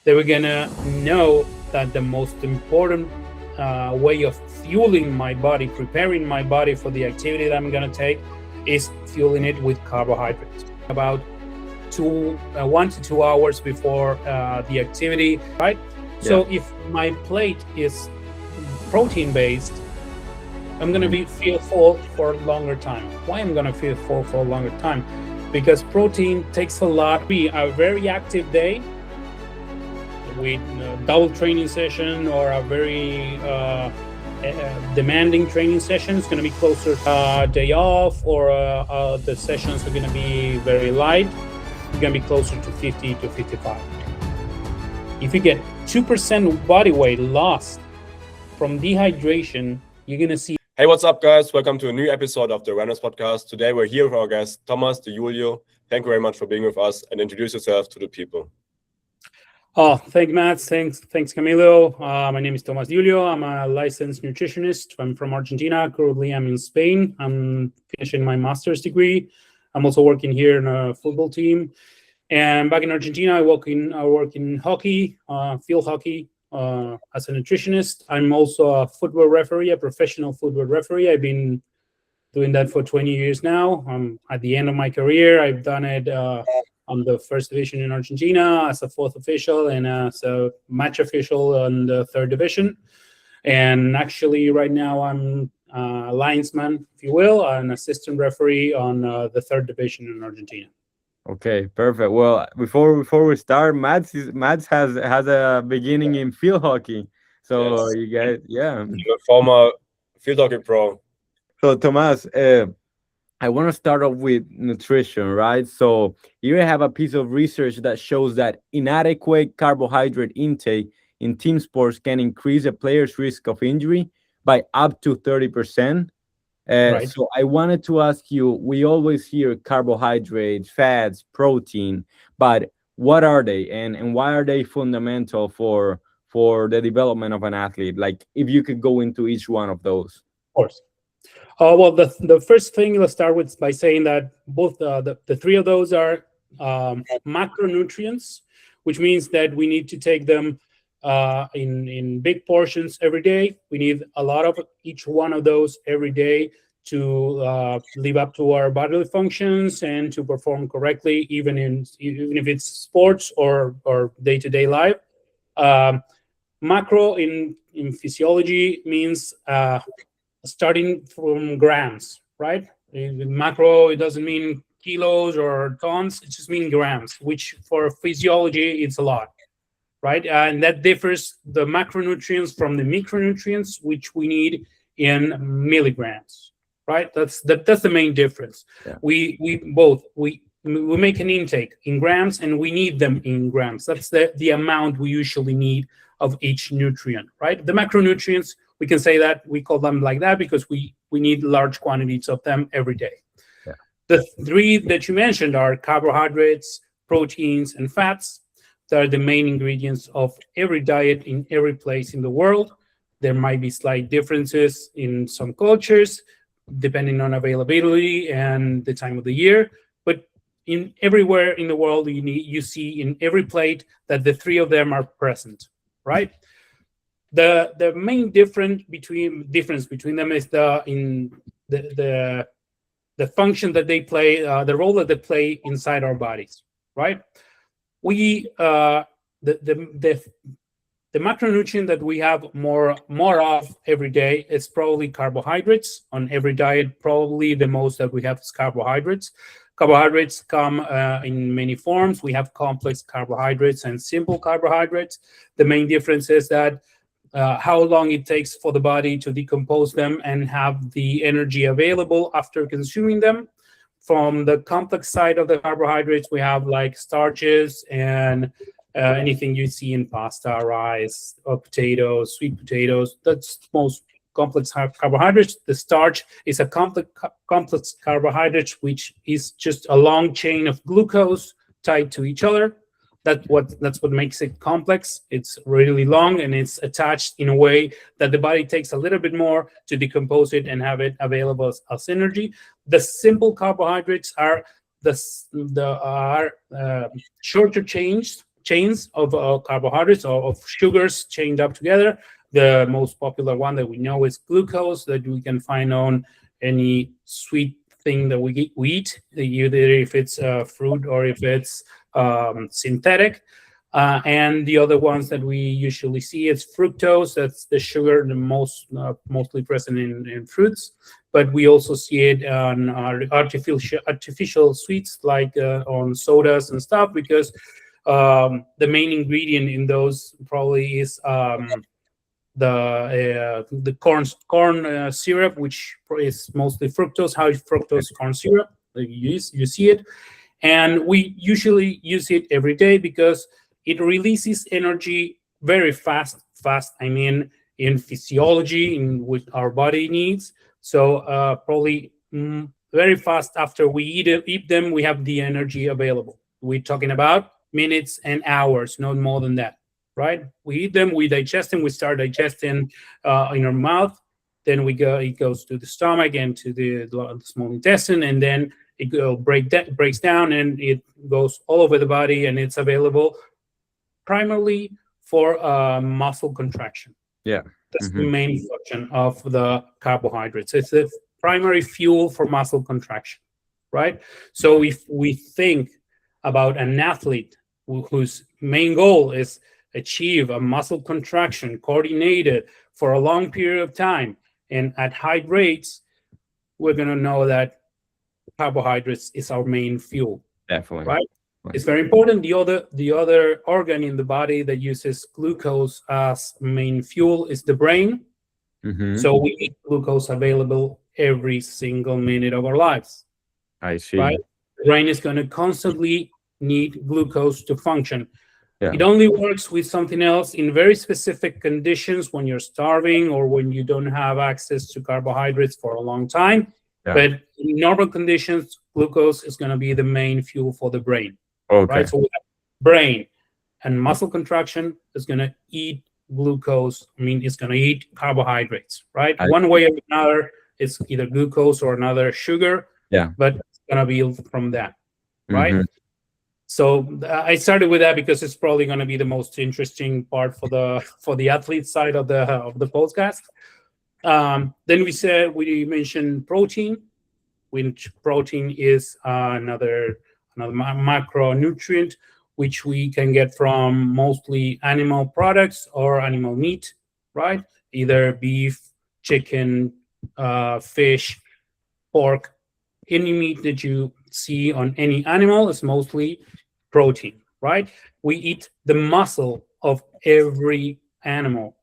they were gonna know that the most important way of fueling my body, preparing my body for the activity that I'm gonna take, is fueling it with carbohydrates. About 1 to 2 hours before the activity, right? Yeah. So if my plate is protein based, I'm gonna feel full for a longer time. Why I'm gonna feel full for a longer time? Because protein takes a lot. Be a very active day with a double training session or a very demanding training session. It's going to be closer to a day off, or the sessions are going to be very light. It's going to be closer to 50 to 55. If you get 2% body weight lost from dehydration, you're going to see. Hey, what's up, guys? Welcome to a new episode of the Awareness Podcast. Today, we're here with our guest, Tomas Diulio. Thank you very much for being with us, and introduce yourself to the people. Oh, thanks, Matt. Thanks, Camilo. My name is Tomas Diulio. I'm a licensed nutritionist. I'm from Argentina. Currently, I'm in Spain. I'm finishing my master's degree. I'm also working here in a football team. And back in Argentina, I work in hockey, field hockey, as a nutritionist. I'm also a football referee, a professional football referee. I've been doing that for 20 years now. I'm at the end of my career. I've done it on the first division in Argentina as a fourth official, and as a match official on the third division. And actually right now I'm a linesman, if you will, an assistant referee on the third division in Argentina. Okay, perfect. Well, before we start, Mads has a beginning in field hockey. So yes. You guys, yeah. I'm a former field hockey pro. So Tomas, I want to start off with nutrition, right? So here I have a piece of research that shows that inadequate carbohydrate intake in team sports can increase a player's risk of injury by up to 30%. Right. So I wanted to ask you, we always hear carbohydrates, fats, protein, but what are they, and why are they fundamental for the development of an athlete? Like, if you could go into each one of those. Of course. Well, the first thing, let's start with by saying that both the three of those are macronutrients, which means that we need to take them in big portions every day. We need a lot of each one of those every day to live up to our bodily functions and to perform correctly, even if it's sports or day-to-day life. Macro in physiology means starting from grams, right? In macro, it doesn't mean kilos or tons, it just means grams, which for physiology, it's a lot, right? And that differs the macronutrients from the micronutrients, which we need in milligrams, right? That's the main difference. Yeah. We make an intake in grams, and we need them in grams. That's the amount we usually need of each nutrient, right? The macronutrients, we can say that we call them like that because we need large quantities of them every day. Yeah. The three that you mentioned are carbohydrates, proteins, and fats. They are the main ingredients of every diet in every place in the world. There might be slight differences in some cultures, depending on availability and the time of the year. But in everywhere in the world, you see in every plate that the three of them are present, right? The main difference between them is the function that they play, the role that they play inside our bodies, right? We the macronutrient that we have more of every day is probably carbohydrates. On every diet, probably the most that we have is carbohydrates. Carbohydrates come in many forms. We have complex carbohydrates and simple carbohydrates. The main difference is that how long it takes for the body to decompose them and have the energy available after consuming them. From the complex side of the carbohydrates, we have like starches and anything you see in pasta, rice, or potatoes, sweet potatoes. That's most complex carbohydrates. The starch is a complex carbohydrate, which is just a long chain of glucose tied to each other. That's what makes it complex. It's really long, and it's attached in a way that the body takes a little bit more to decompose it and have it available as energy. The simple carbohydrates are shorter chains chains of carbohydrates or of sugars chained up together. The most popular one that we know is glucose, that we can find on any sweet thing that we eat, either if it's fruit or if it's synthetic. And the other ones that we usually see is fructose. That's the sugar, the mostly present in fruits. But we also see it on artificial sweets, like on sodas and stuff, because the main ingredient in those probably is the corn syrup, which is mostly fructose, high fructose corn syrup. You see it, and we usually use it every day because it releases energy very fast. I mean, in physiology, in what our body needs. So probably very fast after we eat them, we have the energy available. We're talking about minutes and hours, not more than that, right? We eat them, we digest them, we start digesting in our mouth. Then it goes to the stomach and to the small intestine, and then it breaks down and it goes all over the body, and it's available primarily for muscle contraction. Yeah. That's the main function of the carbohydrates. It's the primary fuel for muscle contraction, right? So if we think about an athlete whose main goal is achieve a muscle contraction coordinated for a long period of time and at high rates, we're going to know that carbohydrates is our main fuel. Definitely. Right? It's very important. The other organ in the body that uses glucose as main fuel is the brain. So we need glucose available every single minute of our lives. I see. Right? The brain is going to constantly need glucose to function. Yeah. It only works with something else in very specific conditions, when you're starving or when you don't have access to carbohydrates for a long time. Yeah. But in normal conditions, glucose is going to be the main fuel for the brain. Okay. Right? So we have brain and muscle contraction is going to eat glucose. I mean, it's going to eat carbohydrates, right? One way or another, it's either glucose or another sugar. Yeah. But it's going to be from that, right? So I started with that because it's probably going to be the most interesting part for the athlete side of the podcast. Then we mentioned protein, which protein is another macronutrient, which we can get from mostly animal products or animal meat, right? Either beef, chicken, fish, pork, any meat that you see on any animal is mostly protein, right? We eat the muscle of every animal,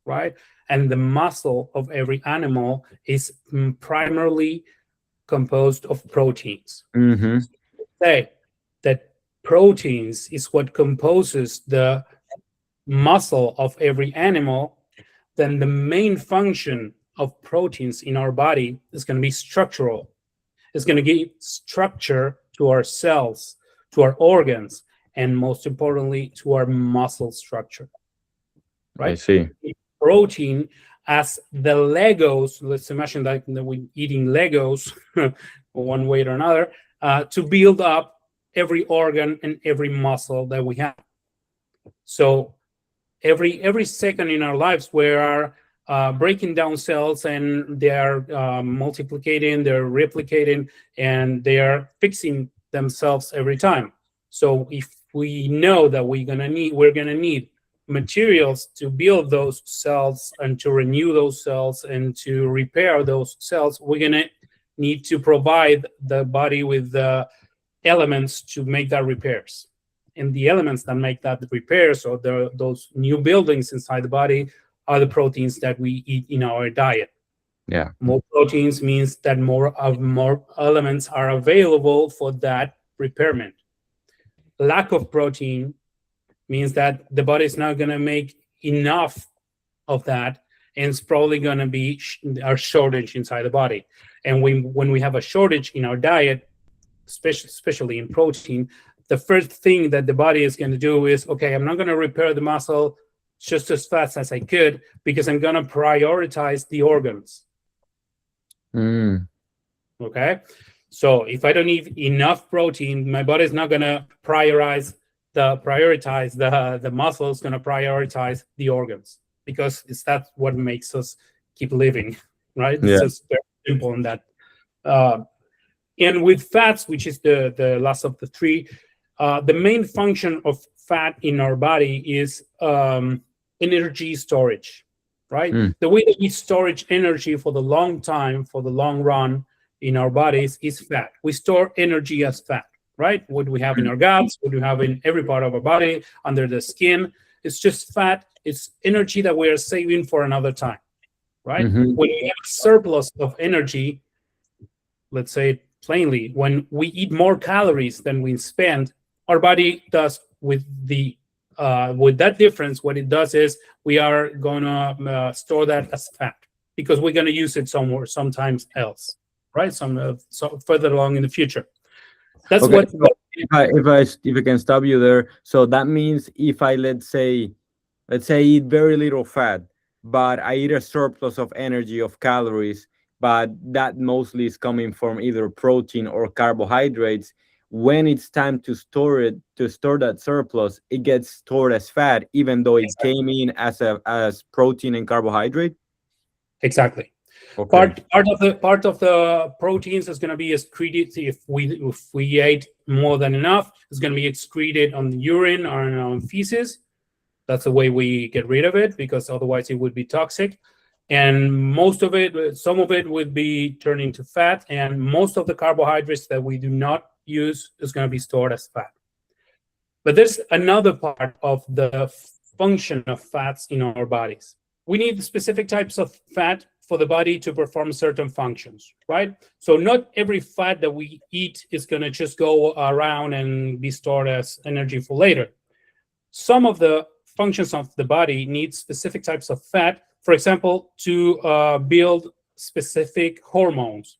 right? And the muscle of every animal is primarily composed of proteins. Say that proteins is what composes the muscle of every animal, then the main function of proteins in our body is going to be structural. It's going to give structure to our cells, to our organs, and most importantly, to our muscle structure. Right? I see. Protein as the Legos, let's imagine that we're eating Legos one way or another, to build up every organ and every muscle that we have. So every second in our lives, we are breaking down cells, and they are multiplicating, they're replicating, and they are fixing themselves every time. So if we know that we're gonna need materials to build those cells and to renew those cells and to repair those cells, we're gonna need to provide the body with the elements to make that repairs. And the elements that make that repairs, or those new buildings inside the body, are the proteins that we eat in our diet. Yeah. More proteins means that more elements are available for that repairment. Lack of protein means that the body is not going to make enough of that, and it's probably going to be a shortage inside the body. And when we have a shortage in our diet, especially in protein, the first thing that the body is going to do is, okay, I'm not going to repair the muscle just as fast as I could, because I'm going to prioritize the organs. Okay? So if I don't eat enough protein, my body is not going to prioritize the muscle is going to prioritize the organs, because that's what makes us keep living, right? It's just very simple in that. And with fats, which is the last of the three, the main function of fat in our body is energy storage, right? The way that we store energy for the long time, for the long run in our bodies is fat. We store energy as fat, right? What do we have in our guts, what do we have in every part of our body, under the skin, it's just fat. It's energy that we are saving for another time, right? When we have a surplus of energy, let's say it plainly, when we eat more calories than we spend, our body does with that difference, what it does is we are going to store that as fat, because we're going to use it sometimes else, right? So further along in the future. That's okay. what. If I can stop you there, so that means if I let's say eat very little fat, but I eat a surplus of energy of calories, but that mostly is coming from either protein or carbohydrates. When it's time to store that surplus, it gets stored as fat, even though it came in as protein and carbohydrate. Exactly. Okay. Part of the proteins is going to be excreted if we ate more than enough. It's going to be excreted on the urine or on feces. That's the way we get rid of it, because otherwise it would be toxic. And some of it would be turned into fat, and most of the carbohydrates that we do not use is going to be stored as fat. But there's another part of the function of fats in our bodies. We need specific types of fat for the body to perform certain functions, right? So not every fat that we eat is going to just go around and be stored as energy for later. Some of the functions of the body need specific types of fat, for example, to build specific hormones,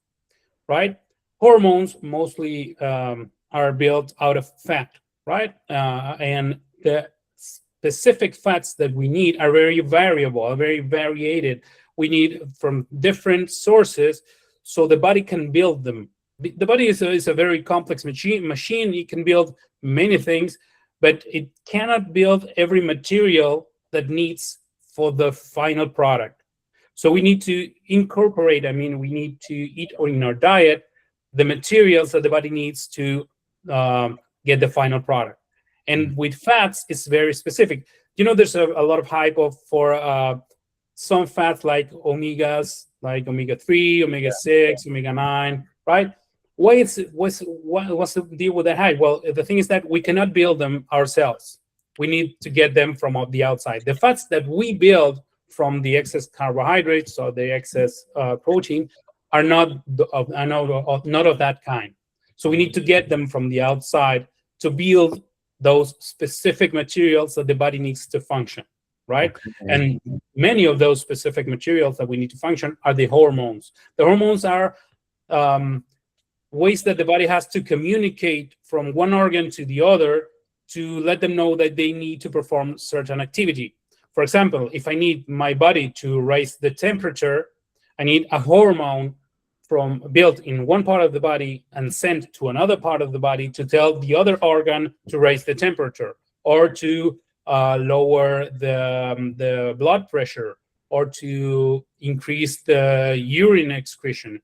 right? Hormones mostly are built out of fat, right? And the specific fats that we need are very variable, are very variated. We need from different sources, so the body can build them. The body is a very complex machine. It can build many things, but it cannot build every material that needs for the final product. So we need to incorporate, we need to eat in our diet the materials that the body needs to get the final product. And with fats, it's very specific. There's a lot of hype for some fats like omegas, like omega-3, omega-6, omega-9, right? What's the deal with that hype? Well, the thing is that we cannot build them ourselves. We need to get them from the outside. The fats that we build from the excess carbohydrates or the excess protein are not of that kind. So we need to get them from the outside to build those specific materials that the body needs to function, right? Okay. And many of those specific materials that we need to function are the hormones. The hormones are ways that the body has to communicate from one organ to the other to let them know that they need to perform certain activity. For example, if I need my body to raise the temperature, I need a hormone built in one part of the body and sent to another part of the body to tell the other organ to raise the temperature, or to lower the blood pressure, or to increase the urine excretion,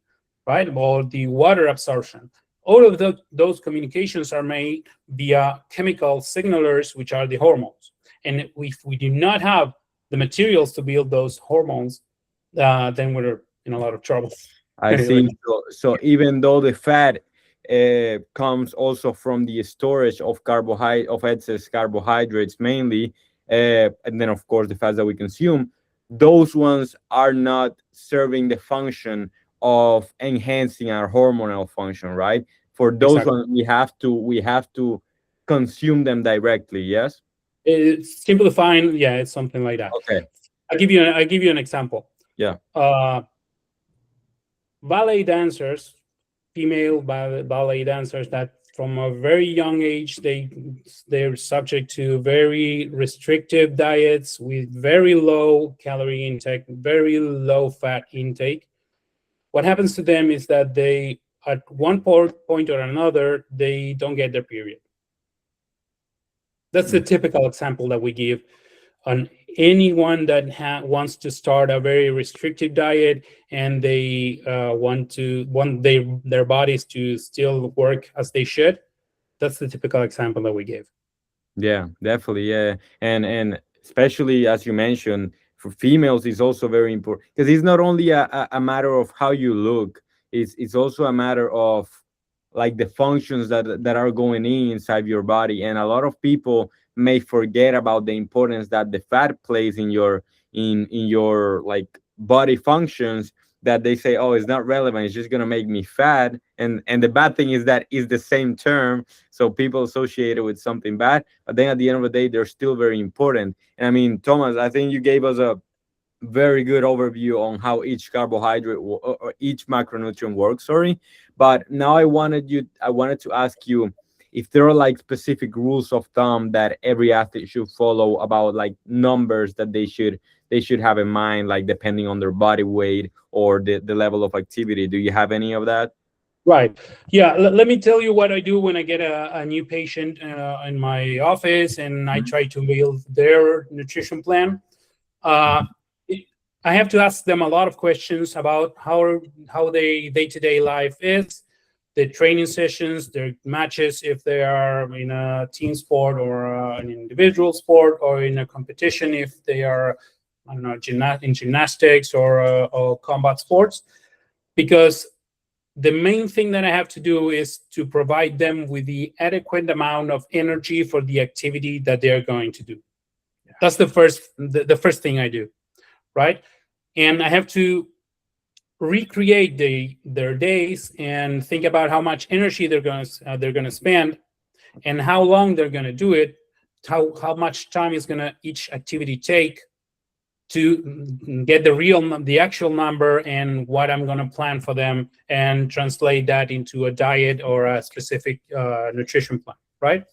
right? Or the water absorption. All of those communications are made via chemical signalers, which are the hormones. And if we do not have the materials to build those hormones, then we're in a lot of trouble. I see. So even though the fat comes also from the storage of excess carbohydrates mainly, and then of course the fats that we consume, those ones are not serving the function of enhancing our hormonal function, right? For those ones, we have to consume them directly. Yes. It's simplifying. Yeah, it's something like that. Okay. I give you an example. Yeah. Ballet dancers, female ballet dancers, that from a very young age they're subject to very restrictive diets with very low calorie intake, very low fat intake. What happens to them is that they, at one point or another, they don't get their period. That's the typical example that we give on anyone that wants to start a very restrictive diet and they want their bodies to still work as they should. That's the typical example that we give. Yeah, definitely. Yeah. And especially as you mentioned, for females is also very important because it's not only a matter of how you look, it's also a matter of like the functions that are going in inside your body. And a lot of people may forget about the importance that the fat plays in your like body functions, that they say, oh, it's not relevant, it's just gonna make me fat. And the bad thing is that is the same term, so people associate it with something bad, but then at the end of the day they're still very important. And I mean, Thomas, I think you gave us a very good overview on how each carbohydrate or each macronutrient works, sorry. But now I wanted to ask you if there are like specific rules of thumb that every athlete should follow about like numbers that they should have in mind, like depending on their body weight or the level of activity. Do you have any of that? Right. Yeah. Let me tell you what I do when I get a new patient in my office and I try to build their nutrition plan. I have to ask them a lot of questions about how their day-to-day life is, the training sessions, their matches, if they are in a team sport or an individual sport, or in a competition, if they are, I don't know, in gymnastics or combat sports. Because the main thing that I have to do is to provide them with the adequate amount of energy for the activity that they are going to do. That's the first thing I do, right? And I have to recreate their days and think about how much energy they're going to spend and how long they're going to do it, how much time is going to each activity take to get the actual number, and what I'm going to plan for them and translate that into a diet or a specific nutrition plan, right?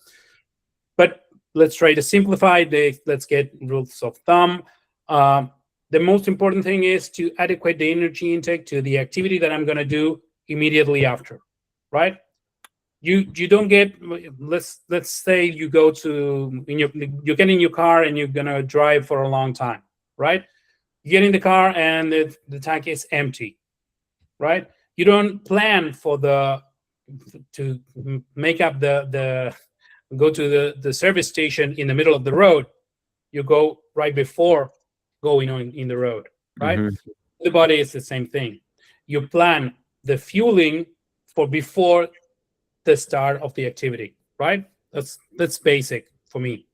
But let's try to simplify let's get rules of thumb. The most important thing is to adequate the energy intake to the activity that I'm going to do immediately after, right? You don't get, let's say you go to, you get in your car and you're going to drive for a long time, right? You get in the car and the tank is empty, right? You don't plan for to make up go to the service station in the middle of the road. You go right before going on in the road, right? Mm-hmm. The body is the same thing. You plan the fueling for before the start of the activity, right? That's basic for me,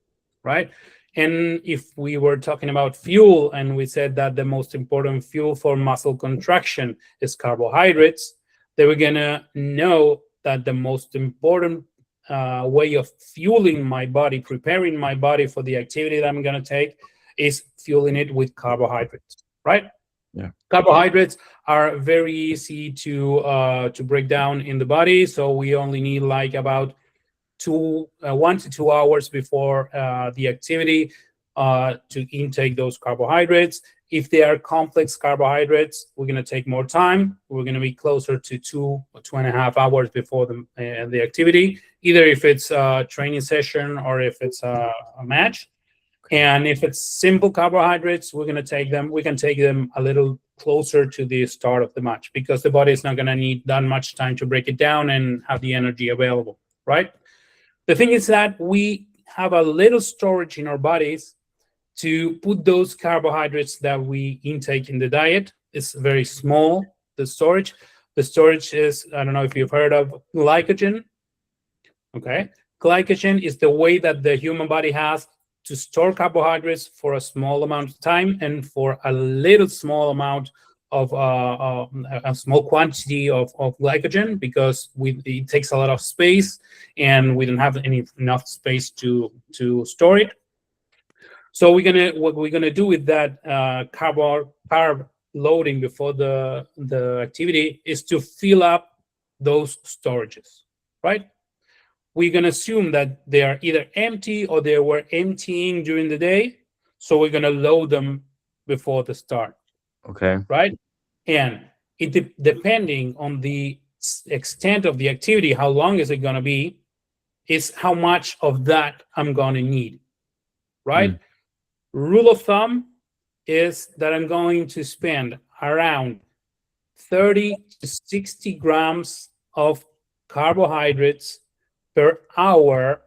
right? And if we were talking about fuel and we said that the most important fuel for muscle contraction is carbohydrates, then we're gonna know that the most important way of fueling my body, preparing my body for the activity that I'm gonna take, is fueling it with carbohydrates, right? Yeah. Carbohydrates are very easy to break down in the body, so we only need like about 1 to 2 hours before the activity to intake those carbohydrates. If they are complex carbohydrates, we're going to take more time. We're going to be closer to 2 or 2.5 hours before the activity, either if it's a training session or if it's a match. And if it's simple carbohydrates, we can take them a little closer to the start of the match, because the body is not going to need that much time to break it down and have the energy available, right? The thing is that we have a little storage in our bodies to put those carbohydrates that we intake in the diet. It's very small, the storage. The storage is, I don't know if you've heard of glycogen. Okay. Glycogen is the way that the human body has to store carbohydrates for a small amount of time and for a little small amount of a small quantity of glycogen, because it takes a lot of space and we don't have enough space to store it. So what we're gonna do with that carb loading before the activity is to fill up those storages, right? We're going to assume that they are either empty or they were emptying during the day. So we're going to load them before the start. Okay. Right? And depending on the extent of the activity, how long is it going to be, is how much of that I'm going to need, right? Rule of thumb is that I'm going to spend around 30 to 60 grams of carbohydrates per hour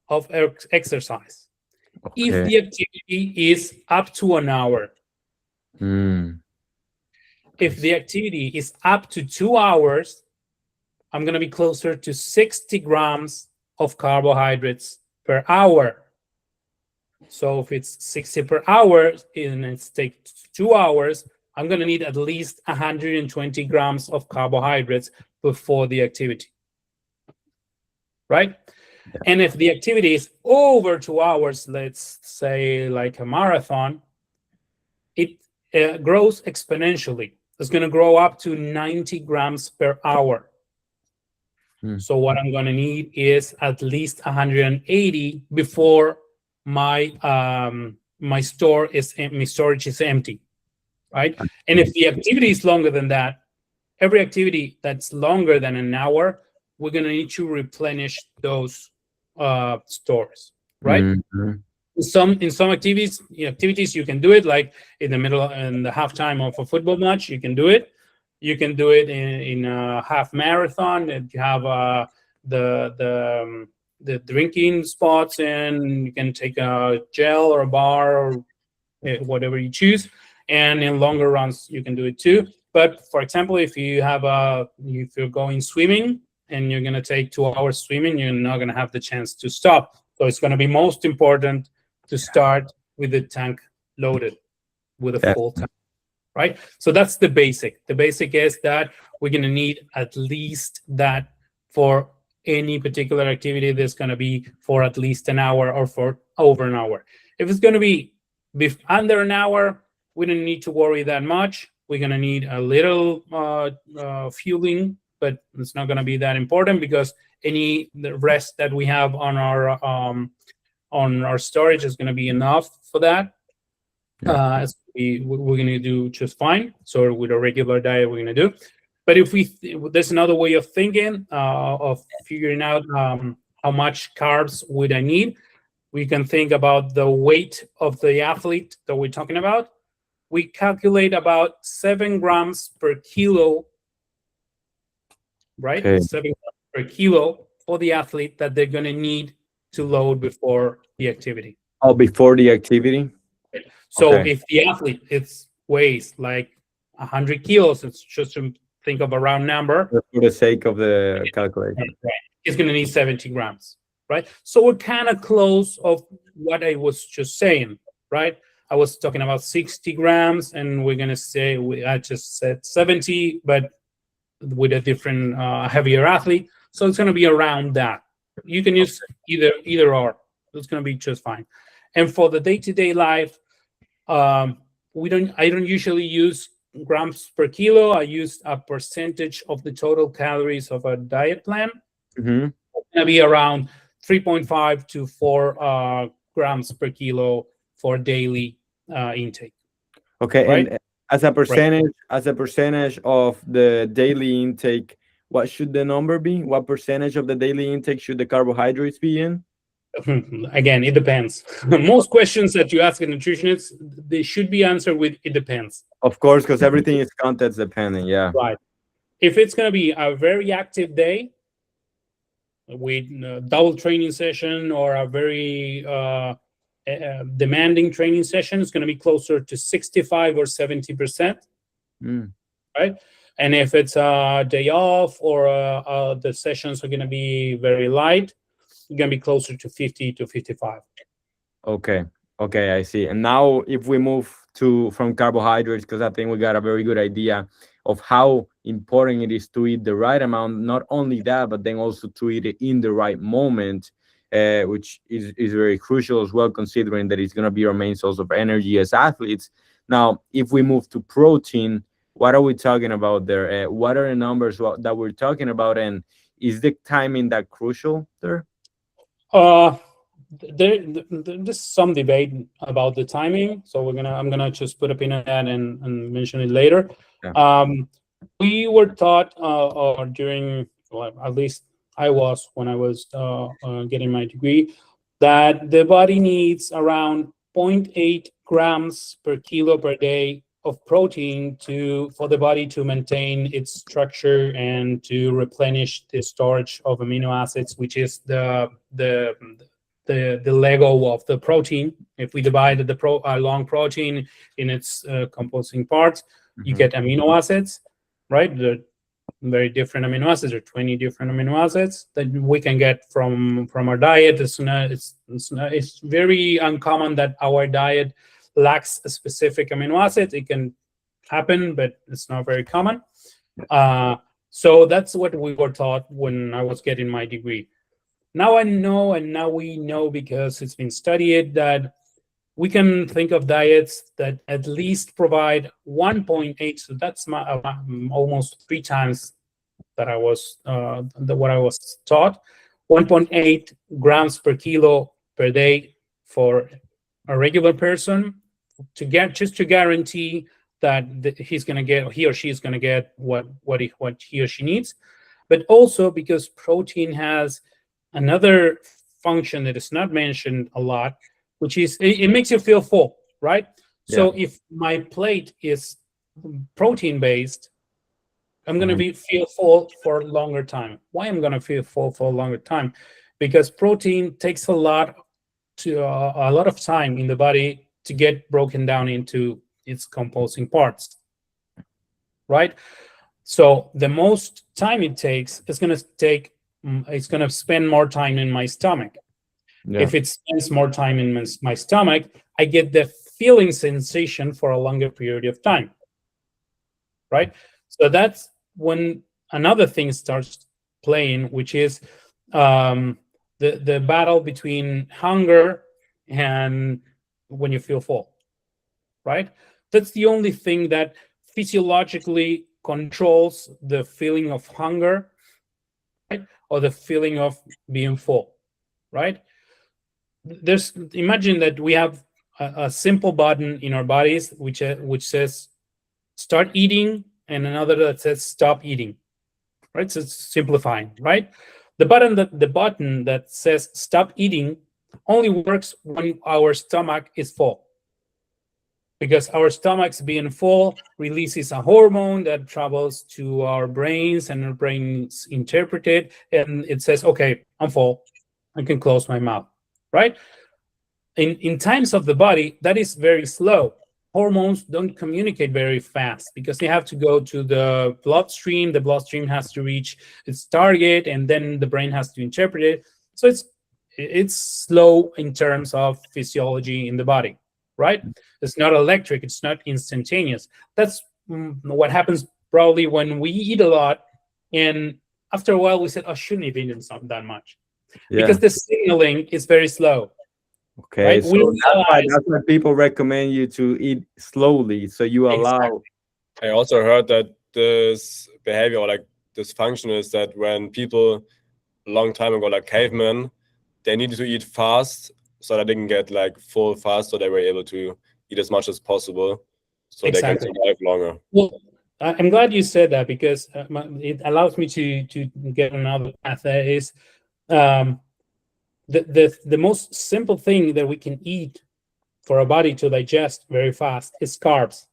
of exercise. If the activity is up to an hour. If the activity is up to 2 hours, I'm going to be closer to 60 grams of carbohydrates per hour. So if it's 60 per hour and it takes 2 hours, I'm going to need at least 120 grams of carbohydrates before the activity, right? Yeah. And if the activity is over 2 hours, let's say like a marathon, it grows exponentially. It's going to grow up to 90 grams per hour. So what I'm going to need is at least 180 before my my storage is empty, right? And if the activity is longer than that, every activity that's longer than an hour, we're going to need to replenish those stores, right? In some activities you can do it, like in the middle and the halftime of a football match, you can do it. You can do it in a half marathon. And you have the drinking spots, and you can take a gel or a bar or whatever you choose. And in longer runs, you can do it too. But for example, if you're going swimming and you're going to take 2 hours swimming, you're not going to have the chance to stop. So it's going to be most important to start with the tank loaded, with a full tank. Right? So that's the basic. The basic is that we're going to need at least that for any particular activity that's going to be for at least an hour or for over an hour. If it's going to be under an hour, we don't need to worry that much. We're going to need a little fueling, but it's not going to be that important because the rest that we have on our storage is going to be enough for that. We're going to do just fine. So with a regular diet, we're going to do. But if there's another way of thinking, of figuring out how much carbs would I need. We can think about the weight of the athlete that we're talking about. We calculate about 7 grams per kilo, right? Okay. 7 grams per kilo for the athlete that they're going to need to load before the activity. Oh, before the activity? So if the athlete weighs like 100 kilos, it's just to think of a round number. For the sake of the calculation. Right. It's going to need 70 grams, right? So we're kind of close of what I was just saying, right? I was talking about 60 grams, and we're going to say, I just said 70, but with a different, heavier athlete. So it's going to be around that. You can use either or. It's going to be just fine. And for the day-to-day life, I don't usually use grams per kilo. I use a percentage of the total calories of a diet plan. It's going to be around 3.5 to 4 grams per kilo for daily intake. Okay, right? And as a percentage of the daily intake, what should the number be? What percentage of the daily intake should the carbohydrates be in? Again, it depends. Most questions that you ask a nutritionist, they should be answered with "it depends." Of course, because everything is context dependent. Yeah. Right. If it's going to be a very active day with a double training session or a very demanding training session, it's going to be closer to 65 or 70%. Right. And if it's a day off or the sessions are going to be very light, it's going to be closer to 50 to 55. Okay, I see. And now if we move from carbohydrates, because I think we got a very good idea of how important it is to eat the right amount, not only that, but then also to eat it in the right moment, which is very crucial as well, considering that it's going to be our main source of energy as athletes. Now, if we move to protein, what are we talking about there? What are the numbers that we're talking about? And is the timing that crucial there? There's some debate about the timing, so I'm gonna just put a pin in that and mention it later. Yeah. We were taught, or during, well, at least I was when I was getting my degree, that the body needs around 0.8 grams per kilo per day of protein for the body to maintain its structure and to replenish the storage of amino acids, which is the Lego of the protein. If we divide the long protein in its composing parts, you get amino acids, right? The very different amino acids, or 20 different amino acids that we can get from our diet. It's very uncommon that our diet lacks a specific amino acid. It can happen, but it's not very common. So that's what we were taught when I was getting my degree. Now I know, and now we know, because it's been studied, that we can think of diets that at least provide 1.8. So that's almost 3 times that I was what I was taught. 1.8 grams per kilo per day for a regular person, to guarantee that he or she is going to get what he or she needs. But also because protein has another function that is not mentioned a lot, which is it makes you feel full, right? Yeah. So if my plate is protein based, I'm going to feel full for a longer time. Why I'm going to feel full for a longer time? Because protein takes a lot of time in the body to get broken down into its composing parts, right? So the most time it takes is going to spend more time in my stomach. Yeah. If it spends more time in my stomach, I get the feeling sensation for a longer period of time, right? So that's when another thing starts playing, which is the battle between hunger and when you feel full, right? That's the only thing that physiologically controls the feeling of hunger, right? Or the feeling of being full, right? Imagine that we have a simple button in our bodies which says start eating, and another that says stop eating, right? So it's simplifying, right? The button that says stop eating only works when our stomach is full, because our stomach's being full releases a hormone that travels to our brains, and our brains interpret it, and it says, okay, I'm full, I can close my mouth, right? In times of the body, that is very slow. Hormones don't communicate very fast because they have to go to the bloodstream. The bloodstream has to reach its target, and then the brain has to interpret it. So it's slow in terms of physiology in the body, right? It's not electric. It's not instantaneous. That's what happens probably when we eat a lot, and after a while we said, I shouldn't have eaten that much, because the signaling is very slow. Okay, right? So that's why people recommend you to eat slowly, so you allow. Exactly. I also heard that this behavior, or like this function, is that when people a long time ago, like cavemen, they needed to eat fast so that they can get like full fast, so they were able to eat as much as possible, so they can survive longer. Well, I'm glad you said that, because it allows me to get another path. That is the most simple thing that we can eat for our body to digest very fast is carbs,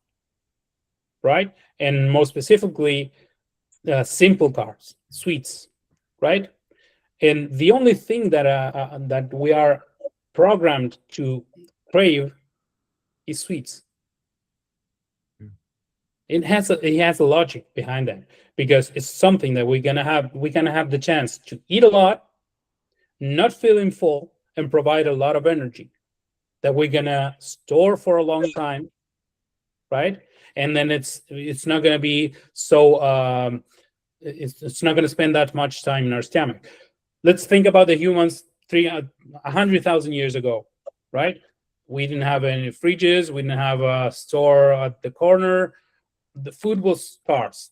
right? And more specifically, simple carbs, sweets, right? And the only thing that we are programmed to crave is sweets. It has a logic behind that, because it's something that we're gonna have the chance to eat a lot, not feeling full, and provide a lot of energy that we're gonna store for a long time, right? And then it's not gonna be so it's not gonna spend that much time in our stomach. Let's think about the humans 100,000 years ago, right? We didn't have any fridges. We didn't have a store at the corner. The food was scarce,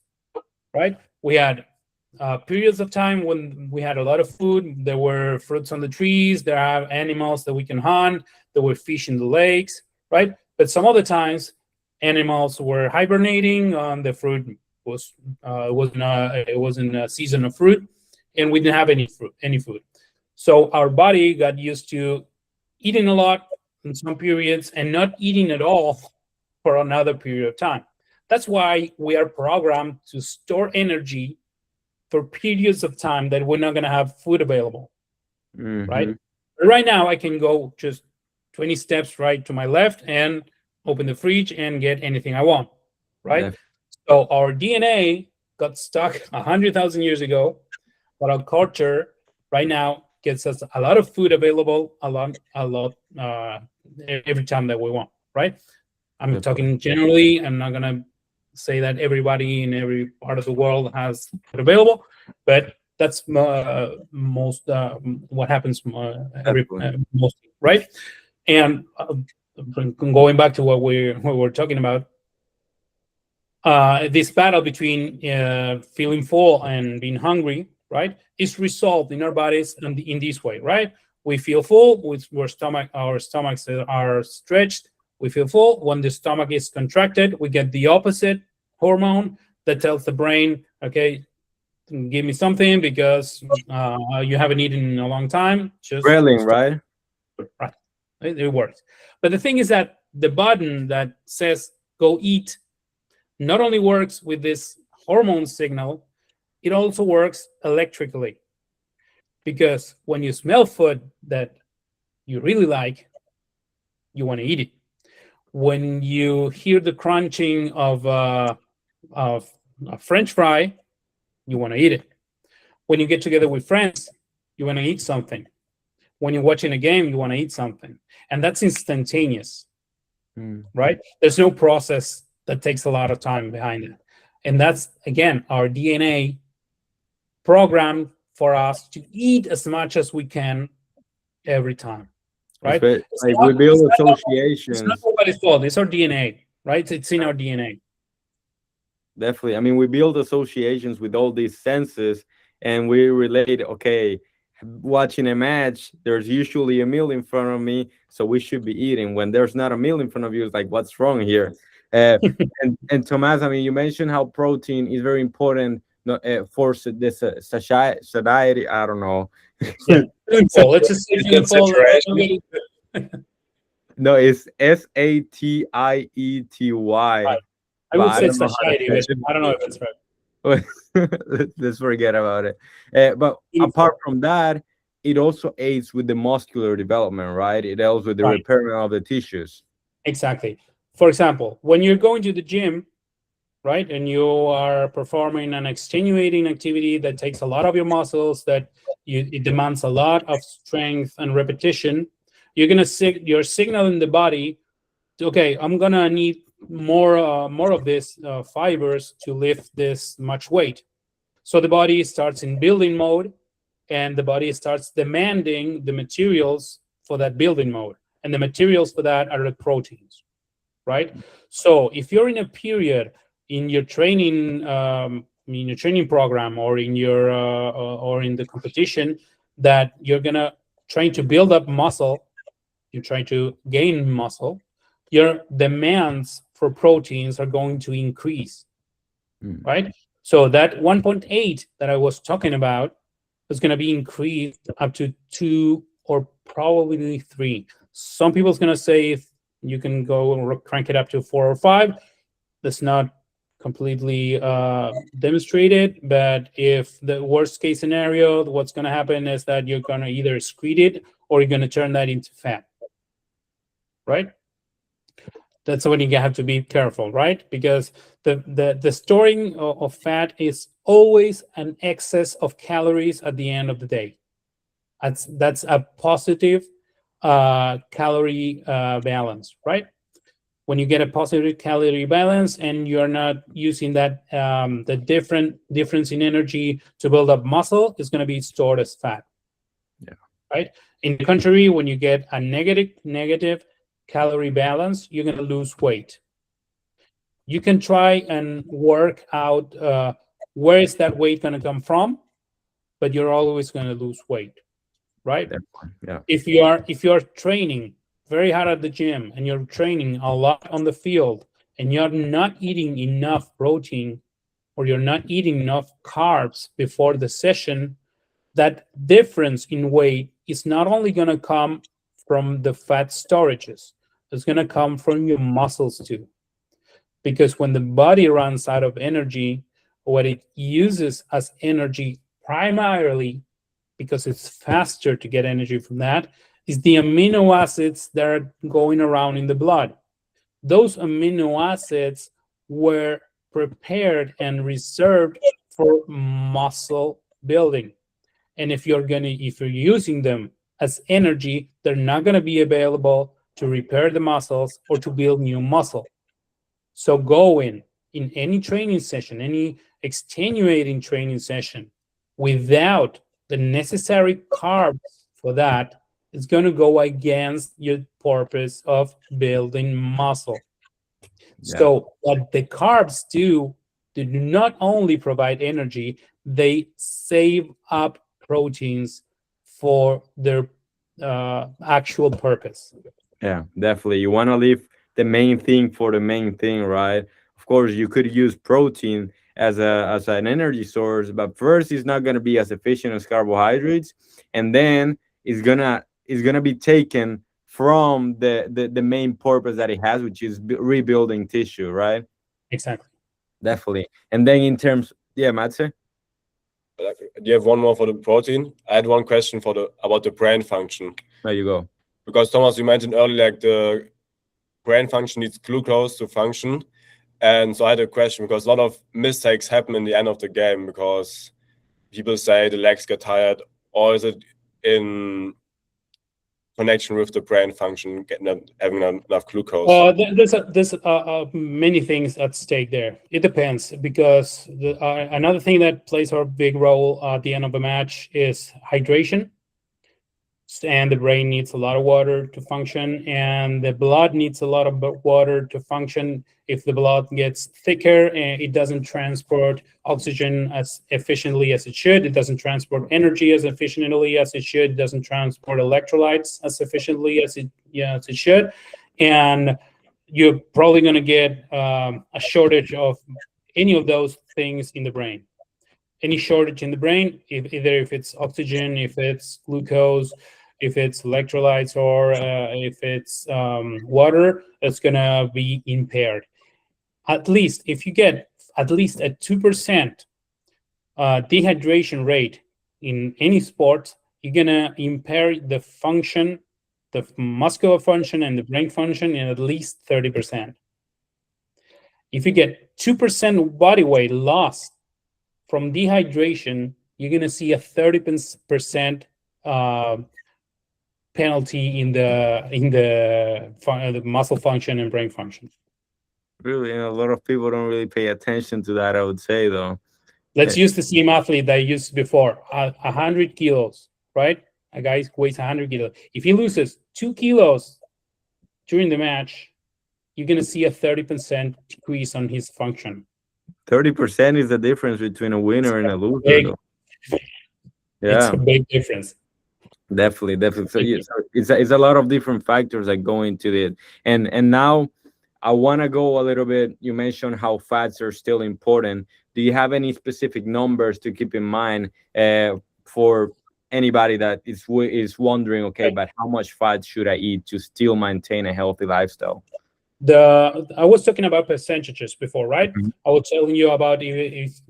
right? We had periods of time when we had a lot of food. There were fruits on the trees. There are animals that we can hunt. There were fish in the lakes, right? But some other times, animals were hibernating. The fruit was it wasn't a season of fruit, and we didn't have any food. So our body got used to eating a lot in some periods and not eating at all for another period of time. That's why we are programmed to store energy for periods of time that we're not going to have food available, right? Right now, I can go just 20 steps right to my left and open the fridge and get anything I want, right? So our DNA got stuck 100,000 years ago, but our culture right now gets us a lot of food available, a lot every time that we want, right? I'm talking generally. I'm not gonna say that everybody in every part of the world has it available, but that's most what happens mostly, right? And going back to what we're talking about, this battle between feeling full and being hungry, right, is resolved in our bodies in this way, right? We feel full, our stomachs are stretched. We feel full. When the stomach is contracted, we get the opposite hormone that tells the brain, okay, give me something because you haven't eaten in a long time. Just ghrelin, right? Right. It works. But the thing is that the button that says go eat not only works with this hormone signal, it also works electrically. Because when you smell food that you really like, you want to eat it. When you hear the crunching of a French fry, you want to eat it. When you get together with friends, you want to eat something. When you're watching a game, you want to eat something. And that's instantaneous, right? There's no process that takes a lot of time behind it. And that's, again, our DNA programmed for us to eat as much as we can every time, right? We build associations. It's not nobody's fault. It's our DNA, right? It's in our DNA. Definitely. I mean, we build associations with all these senses, and we relate, okay, watching a match, there's usually a meal in front of me, so we should be eating. When there's not a meal in front of you, it's like, what's wrong here? And Tomas, I mean, you mentioned how protein is very important for this satiety. I don't know. Yeah. Let's just say no, it's Satiety. Right. I would say satiety, but I don't know if it's right. Let's forget about it. But apart from that, it also aids with the muscular development, right? It helps with the repair of the tissues. Exactly. For example, when you're going to the gym, right, and you are performing an extenuating activity that takes a lot of your muscles, it demands a lot of strength and repetition, you're signaling the body, okay, I'm gonna need more of this fibers to lift this much weight. So the body starts in building mode, and the body starts demanding the materials for that building mode, and the materials for that are the proteins, right? So if you're in a period in your training program or in your or in the competition that you're gonna try to build up muscle, you're trying to gain muscle, your demands for proteins are going to increase, right? So that 1.8 that I was talking about is going to be increased up to 2 or probably 3. Some people's going to say if you can go and crank it up to 4 or 5. That's not completely demonstrated, but if the worst case scenario, what's going to happen is that you're going to either excrete it or you're going to turn that into fat, right? That's when you have to be careful, right? Because the storing of fat is always an excess of calories at the end of the day. That's a positive calorie balance, right? When you get a positive calorie balance and you're not using that, the difference in energy to build up muscle is going to be stored as fat. Yeah. Right. In the contrary, when you get a negative calorie balance, you're going to lose weight. You can try and work out where is that weight going to come from, but you're always going to lose weight, right? Yeah. If you're training very hard at the gym and you're training a lot on the field and you're not eating enough protein or you're not eating enough carbs before the session, that difference in weight is not only going to come from the fat storages, it's going to come from your muscles too. Because when the body runs out of energy, what it uses as energy primarily, because it's faster to get energy from that, is the amino acids that are going around in the blood. Those amino acids were prepared and reserved for muscle building. And if you're using them as energy, they're not going to be available to repair the muscles or to build new muscle. So going in any training session, any extenuating training session, without the necessary carbs for that, it's going to go against your purpose of building muscle. Yeah. So what the carbs do, they do not only provide energy, they save up proteins for their actual purpose. Yeah, definitely. You want to leave the main thing for the main thing, right? Of course, you could use protein as an energy source, but first it's not going to be as efficient as carbohydrates, and then it's gonna be taken from the main purpose that it has, which is rebuilding tissue, right? Exactly. Definitely. And then in terms, yeah, Matze? Do you have one more for the protein? I had one question about the brain function. There you go. Because Thomas, you mentioned earlier, like the brain function needs glucose to function. And so I had a question, because a lot of mistakes happen in the end of the game because people say the legs get tired, or is it in connection with the brain function, having enough glucose? There's many things at stake there. It depends, because another thing that plays a big role at the end of a match is hydration. And the brain needs a lot of water to function, and the blood needs a lot of water to function. If the blood gets thicker, it doesn't transport oxygen as efficiently as it should. It doesn't transport energy as efficiently as it should. It doesn't transport electrolytes as efficiently as it should. And you're probably going to get a shortage of any of those things in the brain. Any shortage in the brain, either if it's oxygen, if it's glucose, if it's electrolytes, or if it's water, it's going to be impaired. At least if you get at least a 2% dehydration rate in any sport, you're going to impair the function, the muscular function and the brain function in at least 30%. If you get 2% body weight lost from dehydration, you're going to see a 30% penalty in the muscle function and brain function. Really, and a lot of people don't really pay attention to that, I would say, though. Let's use the same athlete that I used before, 100 kilos, right? A guy weighs 100 kilos. If he loses 2 kilos during the match, you're going to see a 30% decrease on his function. 30% is the difference between a winner and a loser. Yeah, it's a big difference. Definitely. So it's a lot of different factors that go into it. And now I want to go a little bit. You mentioned how fats are still important. Do you have any specific numbers to keep in mind for anybody that is wondering, okay, but how much fat should I eat to still maintain a healthy lifestyle? I was talking about percentages before, right? Mm-hmm. I was telling you about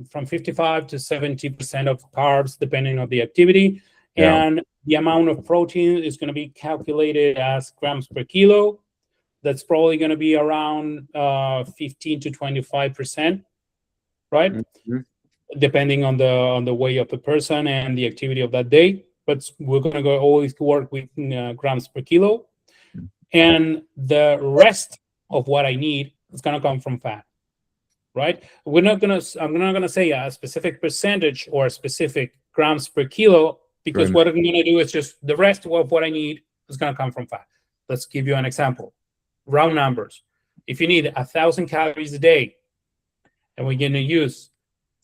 from 55 to 70% of carbs, depending on the activity. Yeah. And the amount of protein is going to be calculated as grams per kilo. That's probably going to be around 15 to 25%, right? Mm-hmm. Depending on the weight of the person and the activity of that day. But we're going to always work with grams per kilo. And the rest of what I need is going to come from fat, right? I'm not going to say a specific percentage or a specific grams per kilo, because what I'm going to do is just the rest of what I need is going to come from fat. Let's give you an example. Round numbers. If you need 1,000 calories a day, and we're going to use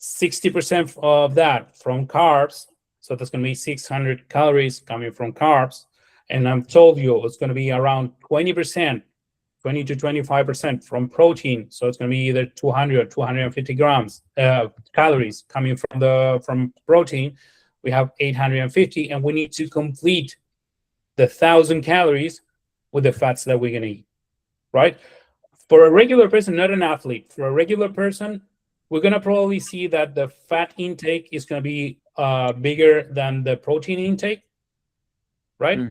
60% of that from carbs, so that's going to be 600 calories coming from carbs, and I've told you it's going to be around 20%, 20 to 25% from protein, so it's going to be either 200 or 250 grams calories coming from protein. we have 850, and we need to complete the 1,000 calories with the fats that we're going to eat, right? For a regular person, not an athlete, for a regular person, we're going to probably see that the fat intake is going to be bigger than the protein intake, right? Mm.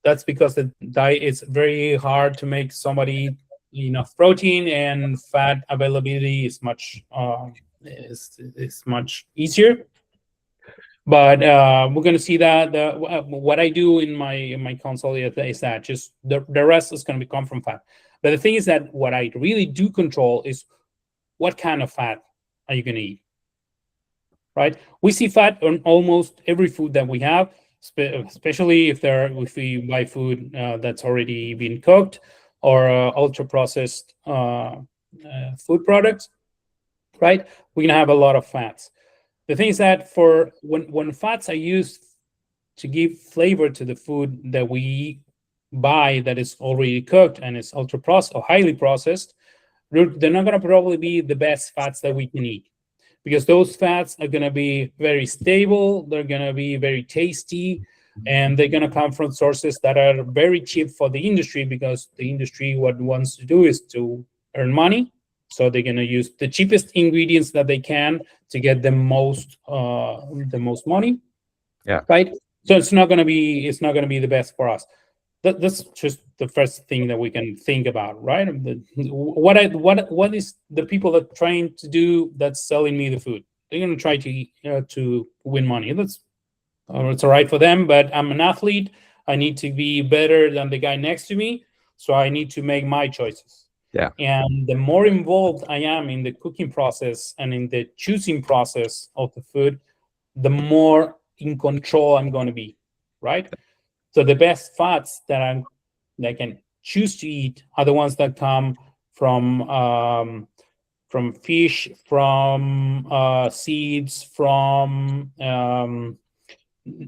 That's because the diet is very hard to make somebody enough protein, and fat availability is much much easier. But we're going to see that what I do in my consult is that just the rest is going to come from fat. But the thing is that what I really do control is what kind of fat are you going to eat, right? We see fat on almost every food that we have, especially if we buy food that's already been cooked or ultra processed food products, right? We're going to have a lot of fats. The thing is that for when fats are used to give flavor to the food that we buy that is already cooked and is ultra processed or highly processed, they're not going to probably be the best fats that we can eat, because those fats are going to be very stable, they're going to be very tasty, and they're going to come from sources that are very cheap for the industry, because the industry what wants to do is to earn money. So they're going to use the cheapest ingredients that they can to get the most money. Yeah. Right. So it's not going to be the best for us. That's just the first thing that we can think about, right? What is the people that are trying to do that's selling me the food? They're going to try to win money. It's all right for them, but I'm an athlete. I need to be better than the guy next to me, so I need to make my choices. Yeah. And the more involved I am in the cooking process and in the choosing process of the food, the more in control I'm going to be, right? So the best fats that I can choose to eat are the ones that come from fish, from seeds, from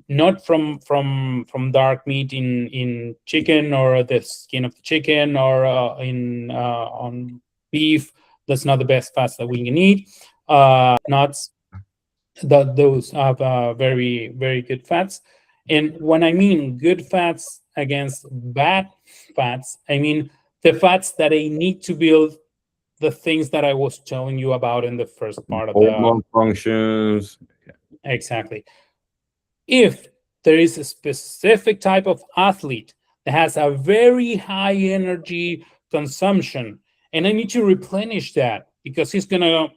not from dark meat in chicken or the skin of the chicken or on beef. That's not the best fats that we can eat. Nuts, those have very, very good fats. And when I mean good fats against bad fats, I mean the fats that I need to build the things that I was telling you about in the first part of hormone functions. Exactly. If there is a specific type of athlete that has a very high energy consumption, and I need to replenish that because he's going to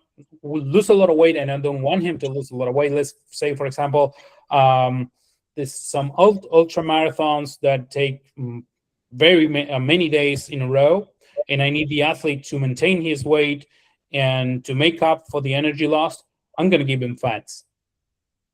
lose a lot of weight, and I don't want him to lose a lot of weight. Let's say, for example, there's some ultra marathons that take very many days in a row, and I need the athlete to maintain his weight and to make up for the energy lost. I'm going to give him fats,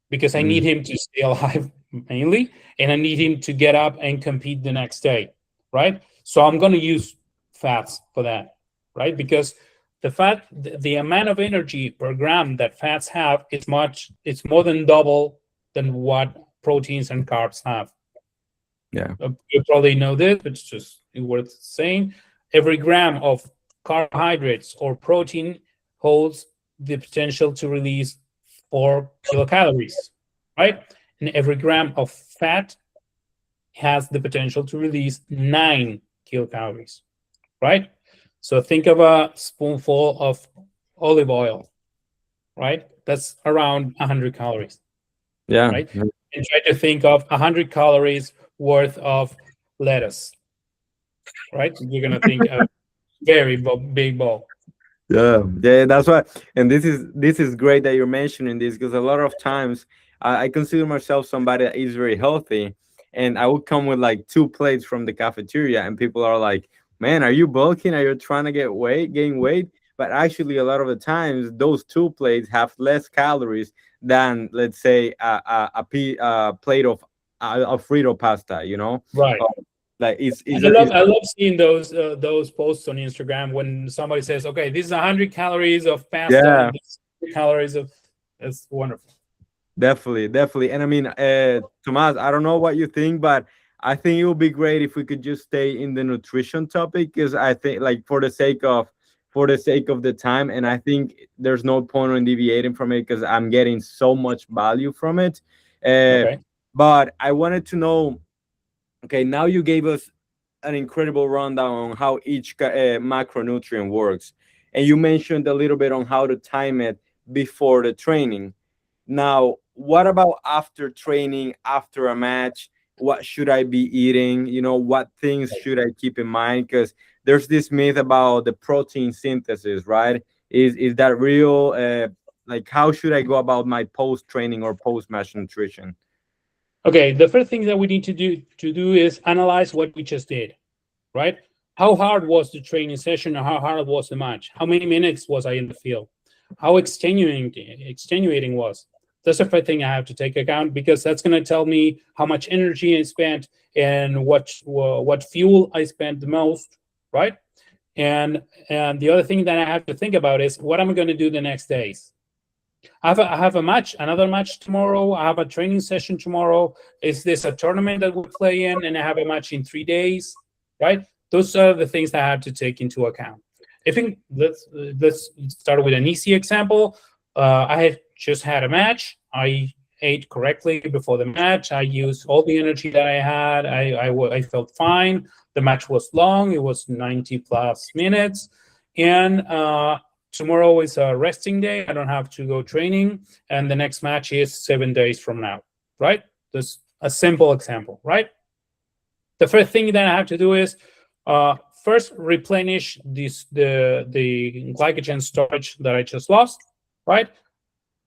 because I need him to stay alive mainly, and I need him to get up and compete the next day, right? So I'm going to use fats for that, right? Because the amount of energy per gram that fats have it's more than double than what proteins and carbs have. Yeah. You probably know this, but it's just worth saying. Every gram of carbohydrates or protein holds the potential to release 4 kilocalories, right? And every gram of fat has the potential to release 9 kilocalories, right? So think of a spoonful of olive oil, right? That's around 100 calories. Yeah. Right? And try to think of 100 calories worth of lettuce, right? You're going to think a very big bowl. Yeah, that's why. And this is great that you're mentioning this, because a lot of times I consider myself somebody that is very healthy, and I would come with like 2 plates from the cafeteria, and people are like, "Man, are you bulking? Are you trying to gain weight?" But actually, a lot of the times, those 2 plates have less calories than, let's say, a plate of Alfredo pasta. You know, right? Like I love seeing those posts on Instagram when somebody says, "Okay, this is 100 calories of pasta, Yeah. and this is 100 calories of." That's wonderful. Definitely. And I mean, Tomas, I don't know what you think, but I think it would be great if we could just stay in the nutrition topic, because I think, like, for the sake of the time, and I think there's no point in deviating from it, because I'm getting so much value from it. Okay. But I wanted to know, okay, now you gave us an incredible rundown on how each macronutrient works. And you mentioned a little bit on how to time it before the training. Now, what about after training, after a match? What should I be eating? You know, what things should I keep in mind? Because there's this myth about the protein synthesis, right? Is that real? Like, how should I go about my post training or post match nutrition? Okay, the first thing that we need to do is analyze what we just did, right? How hard was the training session, or how hard was the match? How many minutes was I in the field? How extenuating was? That's the first thing I have to take account, because that's going to tell me how much energy I spent and what fuel I spent the most, right? And the other thing that I have to think about is what I'm going to do the next days. I have a match, another match tomorrow. I have a training session tomorrow. Is this a tournament that we play in, and I have a match in 3 days, right? Those are the things that I have to take into account. I think let's start with an easy example. I had just had a match. I ate correctly before the match. I used all the energy that I had. I felt fine. The match was long. It was 90 plus minutes, and tomorrow is a resting day. I don't have to go training. And the next match is 7 days from now, right? That's a simple example, right? The first thing that I have to do is first replenish the glycogen storage that I just lost, right?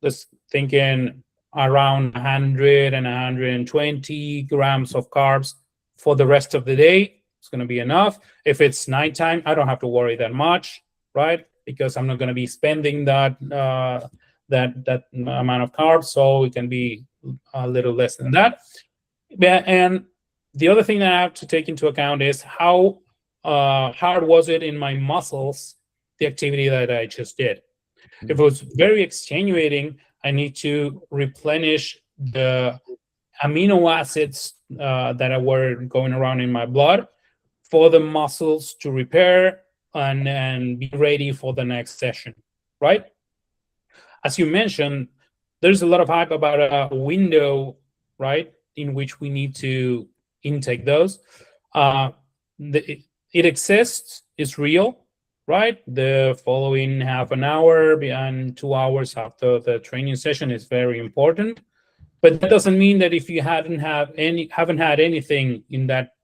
Just thinking around 100 and 120 grams of carbs for the rest of the day. It's going to be enough. If it's nighttime, I don't have to worry that much, right? Because I'm not going to be spending that amount of carbs, so it can be a little less than that. And the other thing that I have to take into account is how hard was it in my muscles, the activity that I just did. If it was very extenuating, I need to replenish the amino acids that were going around in my blood for the muscles to repair and be ready for the next session, right? As you mentioned, there's a lot of hype about a window, right, in which we need to intake those. It exists, it's real, right? The following half an hour and 2 hours after the training session is very important. But that doesn't mean that if you haven't had anything in that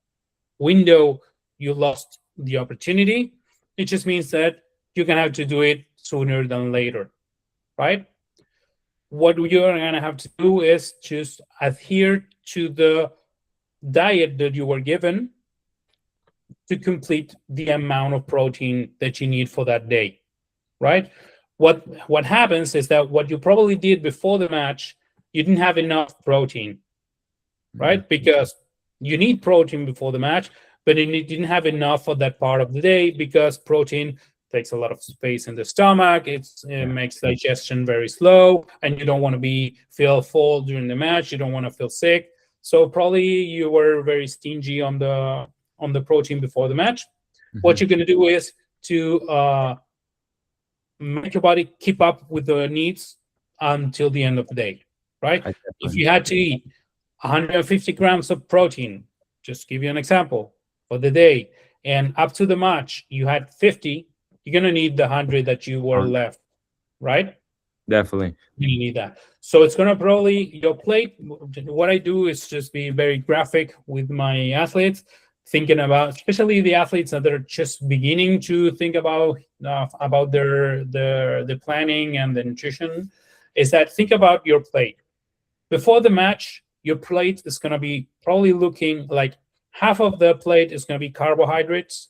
window, you lost the opportunity. It just means that you're going to have to do it sooner than later, right? What you're going to have to do is just adhere to the diet that you were given to complete the amount of protein that you need for that day, right? What happens is that what you probably did before the match, you didn't have enough protein, right? Because you need protein before the match, but you didn't have enough for that part of the day, because protein takes a lot of space in the stomach. It makes digestion very slow, and you don't want to feel full during the match. You don't want to feel sick. So probably you were very stingy on the protein before the match. What you're going to do is to make your body keep up with the needs until the end of the day, right? If you had to eat 150 grams of protein, just give you an example, for the day, and up to the match you had 50, you're going to need the 100 that you were left, right? Definitely. You need that. So it's going to probably, your plate, what I do is just be very graphic with my athletes, thinking about, especially the athletes that are just beginning to think about their planning and the nutrition, is that think about your plate. Before the match, your plate is going to be probably looking like half of the plate is going to be carbohydrates,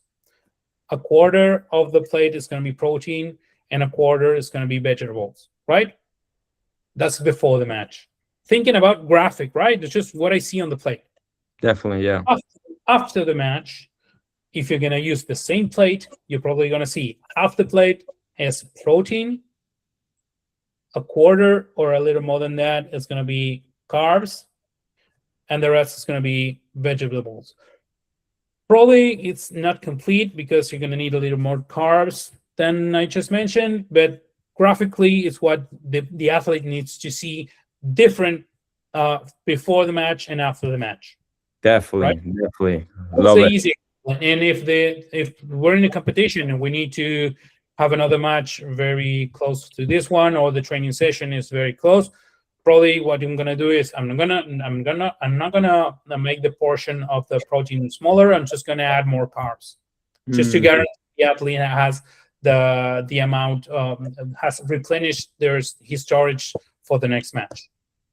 a quarter of the plate is going to be protein, and a quarter is going to be vegetables, right? That's before the match. Thinking about graphic, right? It's just what I see on the plate. Definitely, yeah. After the match, if you're going to use the same plate, you're probably going to see half the plate has protein, a quarter or a little more than that is going to be carbs, and the rest is going to be vegetables. Probably it's not complete because you're going to need a little more carbs than I just mentioned, but graphically it's what the athlete needs to see different before the match and after the match. Definitely, Right? definitely. That's Love the it. easy. And if we're in a competition and we need to have another match very close to this one, or the training session is very close, probably what I'm gonna do is I'm not gonna make the portion of the protein smaller. I'm just gonna add more carbs, just to Mm, guarantee the athlete has the amount has replenished his storage for the next match.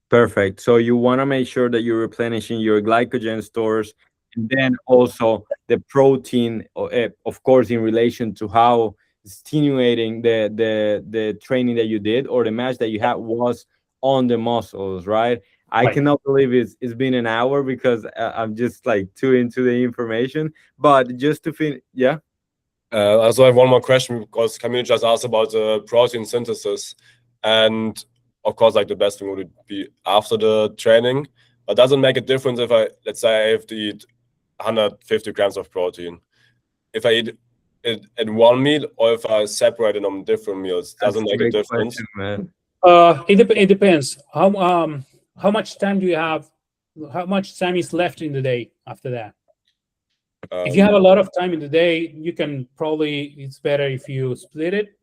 perfect. So you want to make sure that you're replenishing your glycogen stores, and then also the protein, of course, in relation to how stimulating the training that you did or the match that you had was on the muscles, right? I Right. cannot believe it's been an hour because I'm just like too into the information. But just to finish, yeah. I also have one more question because Camille just asked about the protein synthesis, and of course, like the best thing would be after the training. But doesn't make a difference if let's say I have to eat 150 grams of protein. If I eat it in one meal or if I separate it on different meals, That's doesn't a make a great difference. question, man. It depends. How much time do you have? How much time is left in the day after that? If you have a lot of time in the day, you can probably, it's better if you split it,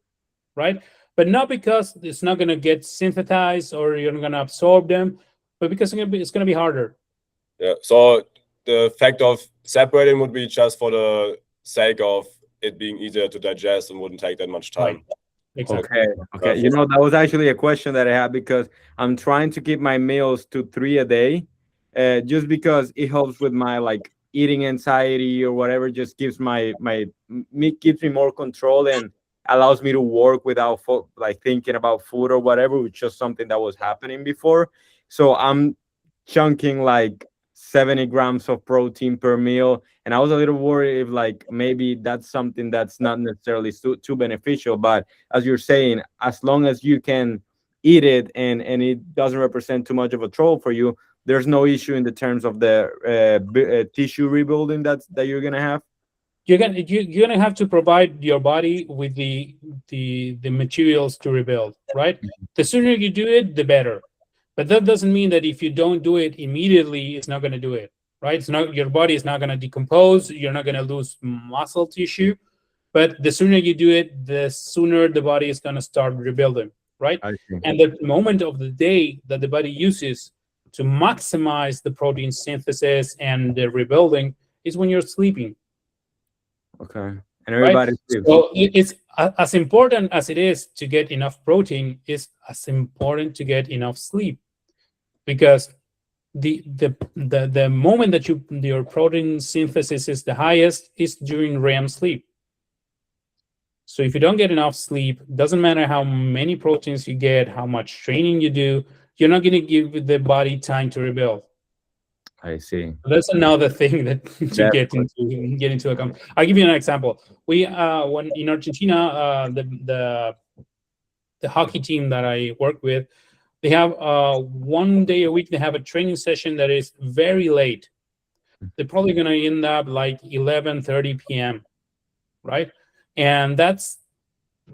right? But not because it's not going to get synthesized or you're going to absorb them, but because it's going to be harder. Yeah. So the fact of separating would be just for the sake of it being easier to digest and wouldn't take that much time. Right. Exactly. Okay. Okay. You know, that was actually a question that I had because I'm trying to keep my meals to 3 a day, just because it helps with my like eating anxiety or whatever. Just gives me gives me more control and allows me to work without like thinking about food or whatever, which is something that was happening before. So I'm chunking like 70 grams of protein per meal, and I was a little worried if like maybe that's something that's not necessarily too beneficial. But as you're saying, as long as you can eat it and it doesn't represent too much of a trouble for you, there's no issue in the terms of the tissue rebuilding that you're gonna have. You're gonna have to provide your body with the materials to rebuild, right? The sooner you do it, the better. But that doesn't mean that if you don't do it immediately, it's not going to do it, right? It's not, your body is not going to decompose. You're not going to lose muscle tissue. But the sooner you do it, the sooner the body is going to start rebuilding, right? I see. And the moment of the day that the body uses to maximize the protein synthesis and the rebuilding is when you're sleeping. Okay. And everybody sleeps. So it's as important as it is to get enough protein, is as important to get enough sleep, because the moment that your protein synthesis is the highest is during REM sleep. So if you don't get enough sleep, doesn't matter how many proteins you get, how much training you do, you're not going to give the body time to rebuild. I see. That's another thing that to get into account. I'll give you an example. We when in Argentina, the hockey team that I work with, they have 1 day a week. They have a training session that is very late. They're probably going to end up like 11:30 p.m. right, and that's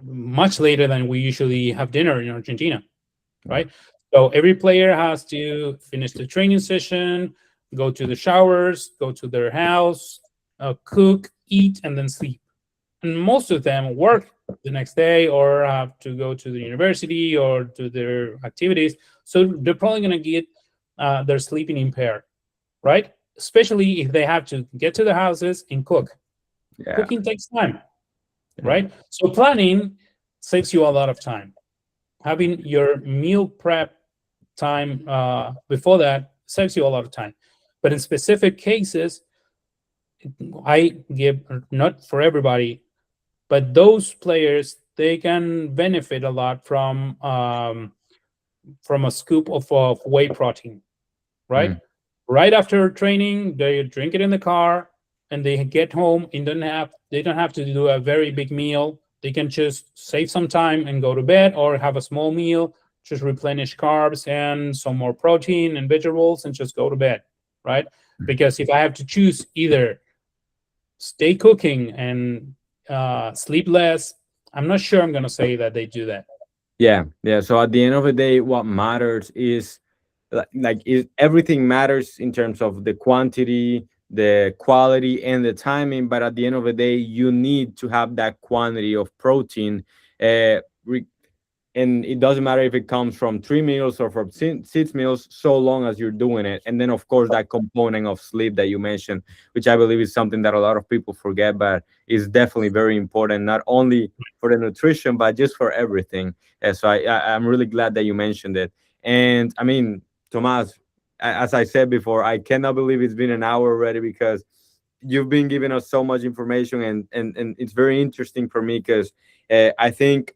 much later than we usually have dinner in Argentina, right? So every player has to finish the training session, go to the showers, go to their house, cook, eat, and then sleep. And most of them work the next day or have to go to the university or to their activities. So they're probably going to get their sleeping impaired, right? Especially if they have to get to the houses and cook. Yeah. Cooking takes time, right? So planning saves you a lot of time. Having your meal prep time before that saves you a lot of time. But in specific cases, I give, not for everybody, but those players, they can benefit a lot from a scoop of whey protein, right? Right after training, they drink it in the car and they get home and they don't have to do a very big meal. They can just save some time and go to bed, or have a small meal, just replenish carbs and some more protein and vegetables and just go to bed, right? Because if I have to choose either stay cooking and sleep less, I'm not sure I'm going to say that they do that. Yeah. So at the end of the day, what matters is everything matters in terms of the quantity, the quality, and the timing. But at the end of the day, you need to have that quantity of protein. Uh, and it doesn't matter if it comes from 3 meals or from 6 meals, so long as you're doing it. And then of course that component of sleep that you mentioned, which I believe is something that a lot of people forget, but is definitely very important, not only for the nutrition but just for everything. So I'm really glad that you mentioned it. And I mean, Tomas, as I said before, I cannot believe it's been an hour already, because you've been giving us so much information, and it's very interesting for me, because I think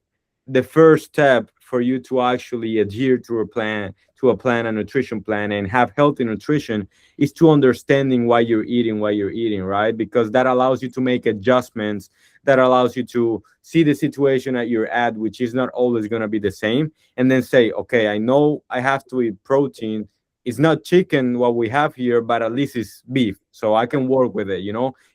the first step for you to actually adhere to a nutrition plan, and have healthy nutrition, is to understanding why you're eating right? Because that allows you to make adjustments, that allows you to see the situation that you're at, which is not always going to be the same, and then say, okay, I know I have to eat protein. It's not chicken what we have here, but at least it's beef, so I can work with it,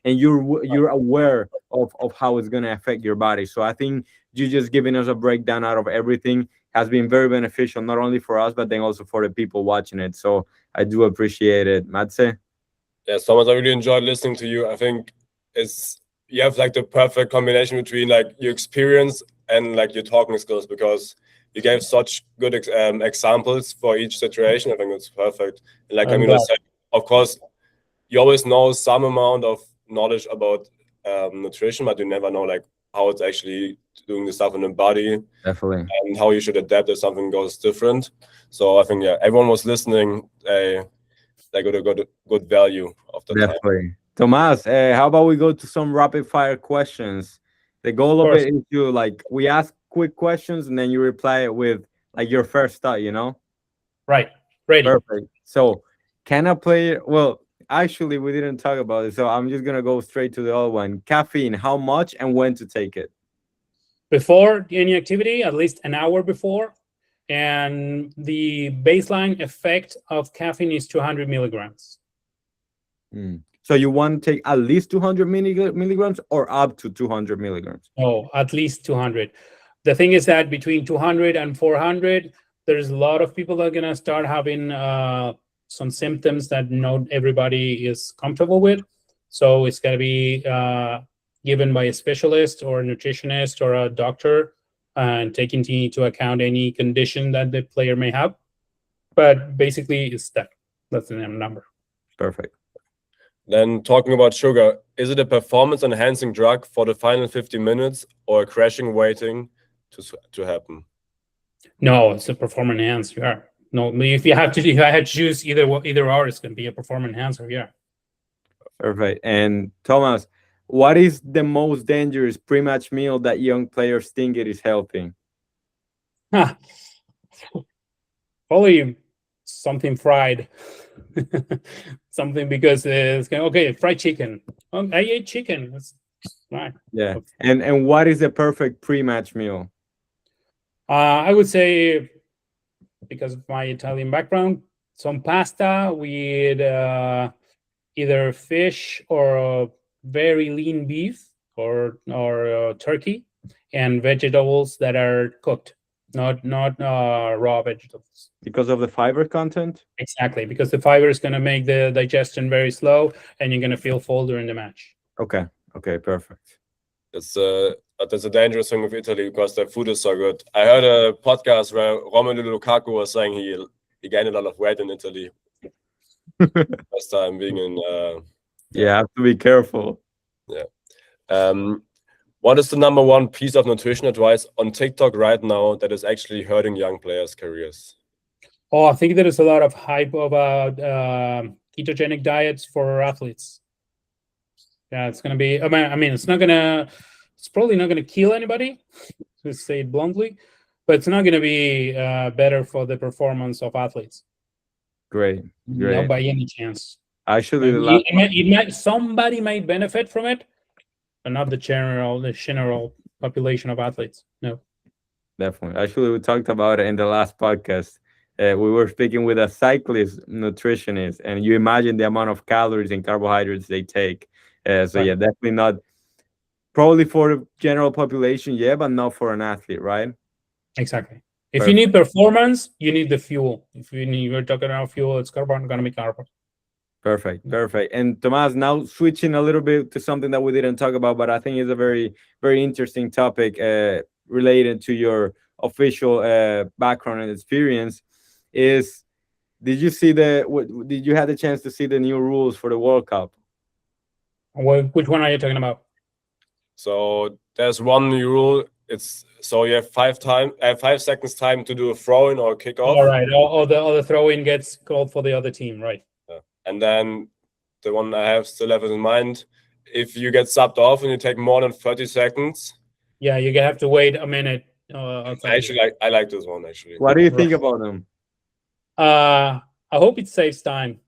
and you're aware of how it's going to affect your body. So I think you just giving us a breakdown out of everything has been very beneficial, not only for us, but then also for the people watching it. So I do appreciate it, Matze. Yes, Thomas, I really enjoyed listening to you. I think you have like the perfect combination between like your experience and like your talking skills, because you gave such good examples for each situation. I think it's perfect. And like Camilo said, of course, you always know some amount of knowledge about nutrition, but you never know like how it's actually doing the stuff in the body. Definitely. And how you should adapt if something goes different. So I think, yeah, everyone was listening. They got a good value of the Definitely. time. Tomas, how about we go to some rapid fire questions? The goal of it is to, like, we ask quick questions and then you reply with like your first thought, Right. Ready. Perfect. So can a player, well, actually we didn't talk about it, so I'm just gonna go straight to the other one. Caffeine, how much and when to take it? Before any activity, at least an hour before. And the baseline effect of caffeine is 200 milligrams. So you want to take at least 200 milligrams or up to 200 milligrams? Oh, at least 200. The thing is that between 200 and 400, there's a lot of people that are going to start having some symptoms that not everybody is comfortable with. So it's going to be given by a specialist or a nutritionist or a doctor, and taking into account any condition that the player may have. But basically, it's that's the number. Perfect. Then talking about sugar, is it a performance-enhancing drug for the final 50 minutes or a crashing waiting to happen? No, it's a performance enhancer. Yeah. No, if I had to choose either or, it's going to be a performance enhancer. Yeah. Perfect. And Thomas, what is the most dangerous pre-match meal that young players think it is healthy? Probably something fried. Something, because it's okay, fried chicken. I ate chicken. That's right. Yeah. And what is the perfect pre-match meal? I would say, because of my Italian background, some pasta with either fish or very lean beef or turkey, and vegetables that are cooked, not raw vegetables. Because of the fiber content? Exactly, because the fiber is going to make the digestion very slow, and you're going to feel full during the match. Okay, perfect. That's a dangerous thing with Italy, because their food is so good. I heard a podcast where Romelu Lukaku was saying he gained a lot of weight in Italy. First time being in. Yeah, have to be careful. Yeah. What is the number one piece of nutrition advice on TikTok right now that is actually hurting young players' careers? Oh, I think there is a lot of hype about ketogenic diets for athletes. Yeah, it's going to be, I mean, it's probably not going to kill anybody, to say it bluntly, but it's not going to be better for the performance of athletes. Great. Not by any chance. Actually, somebody might benefit from it, but not the general population of athletes. No. Definitely. Actually, we talked about it in the last podcast. We were speaking with a cyclist nutritionist, and you imagine the amount of calories and carbohydrates they take. Yeah, definitely not. Probably for the general population, yeah, but not for an athlete, right? Exactly. If you need performance, you need the fuel. If you're talking about fuel, it's carbon, going to be carbon. Perfect, perfect. And Tomas, now switching a little bit to something that we didn't talk about, but I think is a very, very interesting topic related to your official background and experience. Is did you see did you have the chance to see the new rules for the World Cup? Which one are you talking about? So there's one new rule. It's so you have 5 seconds time to do a throw-in or kick-off. All right. All the throw-in gets called for the other team, right? And then the one I still have in mind, if you get subbed off and you take more than 30 seconds. Yeah, you have to wait a minute. I like this one, actually. What do you think about them? I hope it saves time.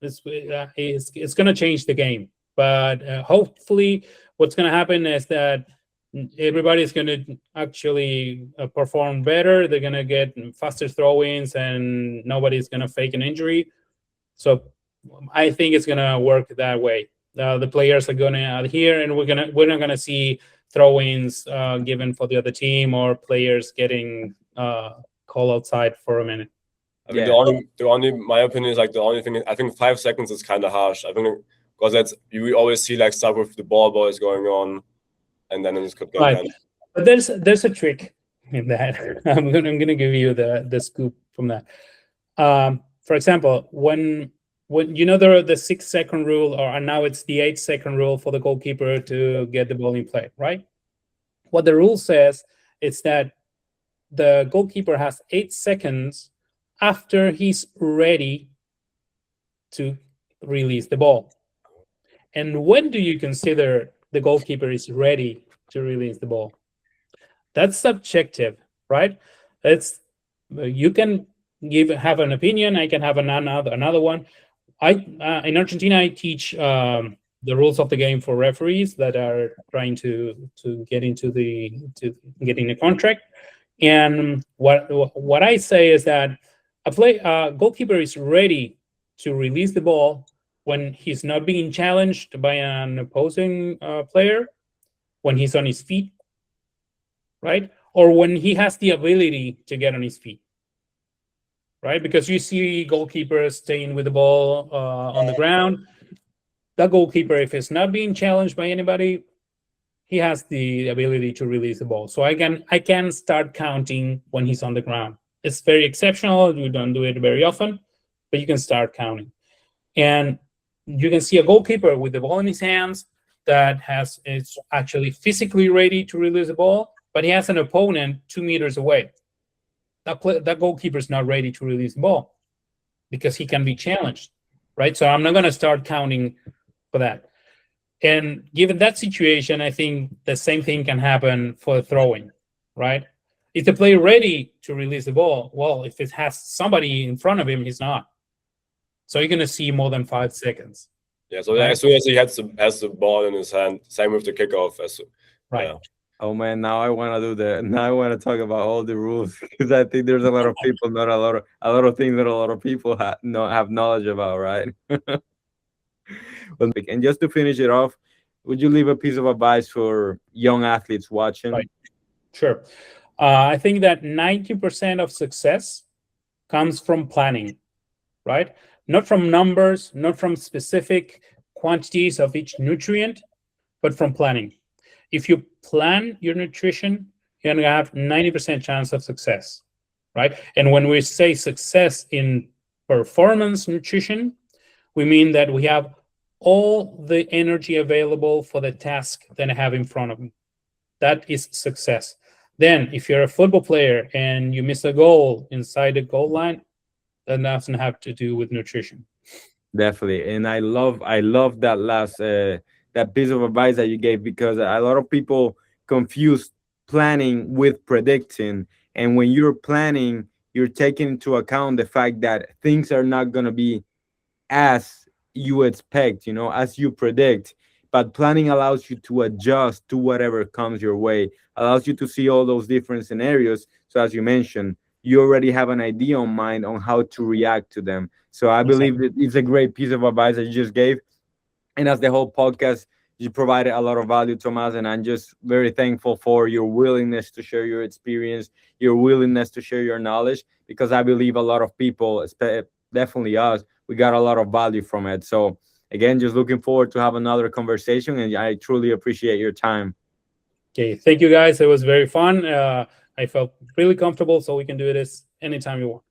It's going to change the game. But hopefully what's going to happen is that everybody's going to actually perform better. They're going to get faster throw-ins and nobody's going to fake an injury. So I think it's going to work that way. The players are going to adhere, and we're not going to see throw-ins given for the other team or players getting called outside for a minute. I mean, the only my opinion is like the only thing. I think 5 seconds is kind of harsh. I think because we always see like stuff with the ball boys going on, and then it could get right. But there's a trick in that. I'm gonna give you the scoop from that. For example, when you know the 6 second rule, or now it's the 8 second rule for the goalkeeper to get the ball in play, right? What the rule says is that the goalkeeper has 8 seconds after he's ready to release the ball. And when do you consider the goalkeeper is ready to release the ball? That's subjective, right? You can have an opinion. I can have another one. In Argentina, I teach the rules of the game for referees that are trying to get into getting a contract. And what I say is that a goalkeeper is ready to release the ball when he's not being challenged by an opposing player, when he's on his feet, right? Or when he has the ability to get on his feet, right? Because you see goalkeepers staying with the ball on the ground. That goalkeeper, if he's not being challenged by anybody, he has the ability to release the ball. So I can start counting when he's on the ground. It's very exceptional. You don't do it very often, but you can start counting. And you can see a goalkeeper with the ball in his hands that is actually physically ready to release the ball, but he has an opponent 2 meters away. That goalkeeper is not ready to release the ball because he can be challenged, right? So I'm not going to start counting for that. And given that situation, I think the same thing can happen for the throwing, right? Is the player ready to release the ball? Well, if it has somebody in front of him, he's not. So you're going to see more than 5 seconds. Yeah, so as soon as he has the ball in his hand, same with the kickoff. Right. Yeah. Oh man, now I want to now I want to talk about all the rules because I think there's a lot of people, not a lot of things that a lot of people have knowledge about, right? And just to finish it off, would you leave a piece of advice for young athletes watching? Right. Sure. I think that 90% of success comes from planning, right? Not from numbers, not from specific quantities of each nutrient, but from planning. If you plan your nutrition, you're going to have 90% chance of success, right? And when we say success in performance nutrition, we mean that we have all the energy available for the task that I have in front of me. That is success. Then, if you're a football player and you miss a goal inside the goal line, that doesn't have to do with nutrition. Definitely, and I love that last that piece of advice that you gave, because a lot of people confuse planning with predicting, and when you're planning, you're taking into account the fact that things are not going to be as you expect, as you predict. But planning allows you to adjust to whatever comes your way, allows you to see all those different scenarios. So as you mentioned, you already have an idea in mind on how to react to them. So I believe that it's a great piece of advice that you just gave. And as the whole podcast You provided a lot of value, Tomas, and I'm just very thankful for your willingness to share your experience, your willingness to share your knowledge, because I believe a lot of people, definitely us, we got a lot of value from it. So again, just looking forward to have another conversation, and I truly appreciate your time. Okay, thank you guys. It was very fun. I felt really comfortable, so we can do this anytime you want.